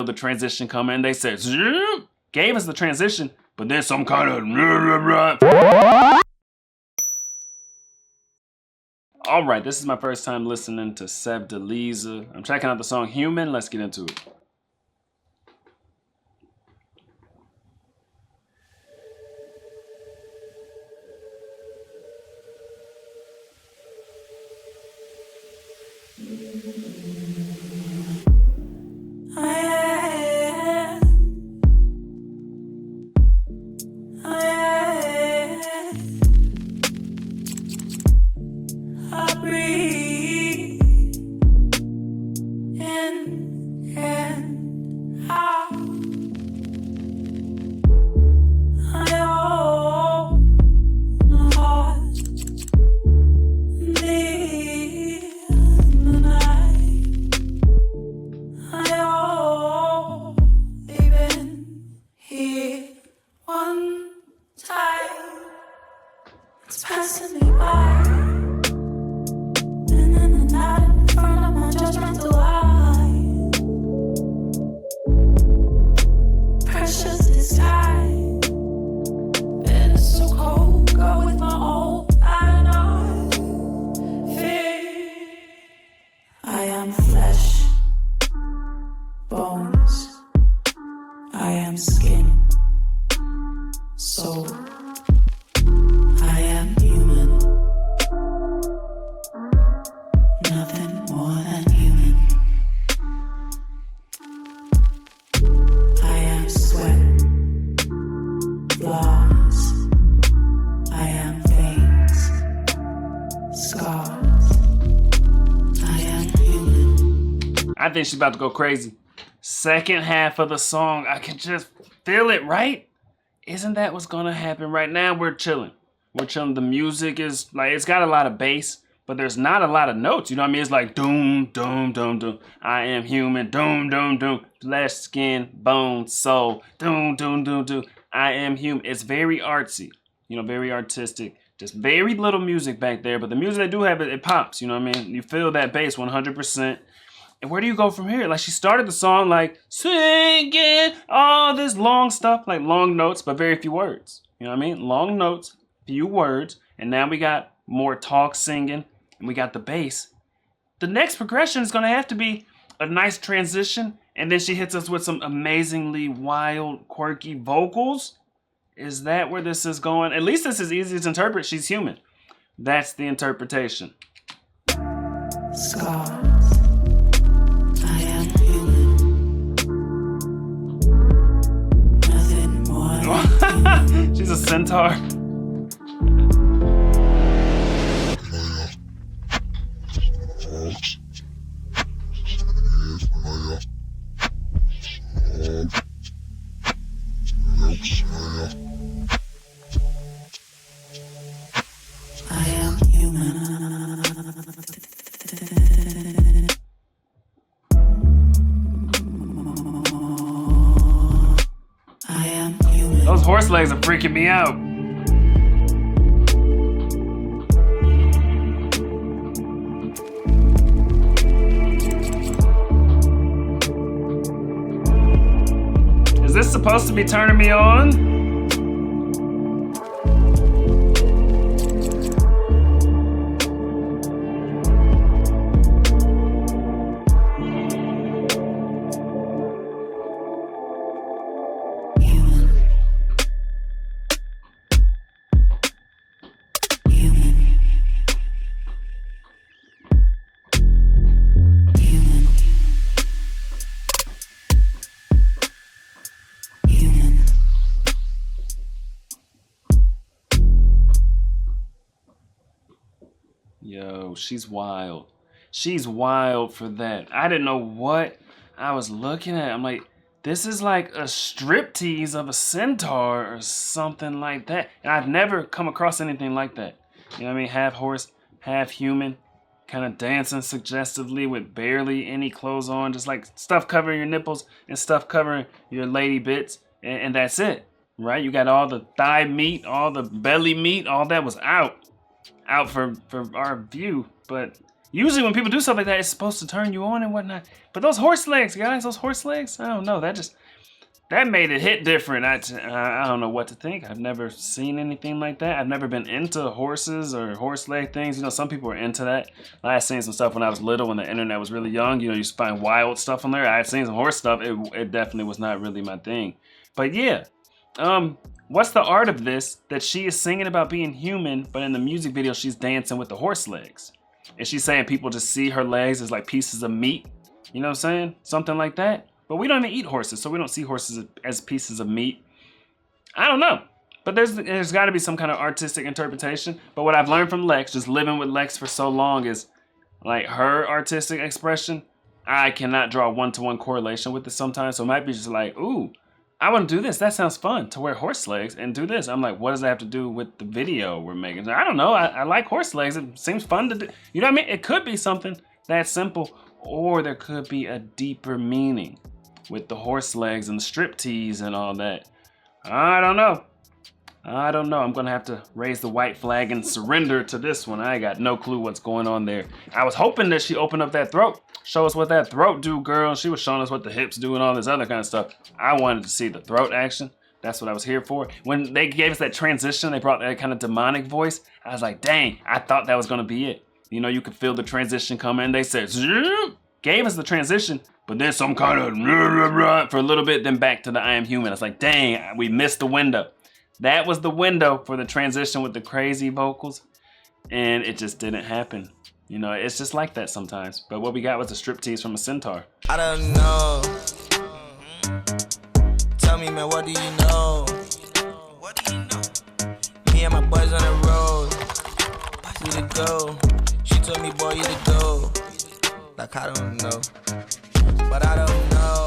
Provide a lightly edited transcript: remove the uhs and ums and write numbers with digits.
the transition coming. They said, zoom, gave us the transition, but then some kind of... All right, this is my first time listening to Sevdaliza. I'm checking out the song Human. Let's get into it. It's passing me by, and then the night in front of my judgmental eye. Precious disguise, been so cold, go with my old eye. Fear, I am flesh, bones, I am skin, soul. I am human, nothing more than human. I am sweat, flaws. I am veins, scars. I am human. I think she's about to go crazy. Second half of the song, I can just feel it, right? Isn't that what's gonna happen right now? We're chilling. We're chilling. The music is like, it's got a lot of bass, but there's not a lot of notes. You know what I mean? It's like doom, doom, doom, doom. I am human, doom, doom, doom. Flesh, skin, bone, soul, doom, doom, doom, doom. I am human. It's very artsy, you know, very artistic. Just very little music back there, but the music they do have, it pops. You know what I mean? You feel that bass 100%. And where do you go from here? Like, she started the song like singing all this long stuff, like long notes, but very few words. You know what I mean? Long notes, few words, and now we got more talk singing, and we got the bass. The next progression is gonna have to be a nice transition, and then she hits us with some amazingly wild, quirky vocals. Is that where this is going? At least this is easy to interpret. She's human. That's the interpretation. Scars. I am human. Nothing more than human. She's a centaur. I am human. I am human. Those horse legs are freaking me out. Is this supposed to be turning me on? Yo, she's wild. She's wild for that. I didn't know what I was looking at. I'm like, this is like a striptease of a centaur or something like that. And I've never come across anything like that. You know what I mean? Half horse, half human, kind of dancing suggestively with barely any clothes on. Just like stuff covering your nipples and stuff covering your lady bits. And that's it, right? You got all the thigh meat, all the belly meat, all that was out for our view, but Usually when people do stuff like that, it's supposed to turn you on and whatnot. But those horse legs, guys, those horse legs, I don't know. That made it hit different. I don't know what to think. I've never seen anything like that. I've never been into horses or horse leg things. You know, some people are into that. I had seen some stuff when I was little, when the internet was really young. You know, you used to find wild stuff on there. I had seen some horse stuff. It definitely was not really my thing. But yeah, what's the art of this? That she is singing about being human, but in the music video, she's dancing with the horse legs. And she's saying people just see her legs as like pieces of meat. You know what I'm saying? Something like that. But we don't even eat horses, so we don't see horses as pieces of meat. I don't know. But there's got to be some kind of artistic interpretation. But what I've learned from Lex, just living with Lex for so long, is like her artistic expression, I cannot draw a one-to-one correlation with it sometimes. So it might be just like, ooh, I want to do this. That sounds fun, to wear horse legs and do this. I'm like, what does that have to do with the video we're making? I don't know. I like horse legs. It seems fun to do. You know what I mean? It could be something that simple, or there could be a deeper meaning with the horse legs and the strip tease and all that. I don't know. I'm gonna have to raise the white flag and surrender to this one. I got no clue what's going on there. I was hoping that she opened up that throat. Show us what that throat do, girl. She was showing us what the hips do and all this other kind of stuff. I wanted to see the throat action. That's what I was here for. When they gave us that transition, they brought that kind of demonic voice. I was like, dang, I thought that was gonna be it. You know, you could feel the transition coming. They said, zoom, gave us the transition, but then some kind of for a little bit, then back to the I am human. I was like, dang, we missed the window. That was the window for the transition with the crazy vocals, and it just didn't happen. You know, it's just like that sometimes. But what we got was a striptease from a centaur. I don't know. Tell me, man, what do you know? What do you know? Me and my boys on the road. We to go. She told me, boy, you to go. Like, I don't know. But I don't know.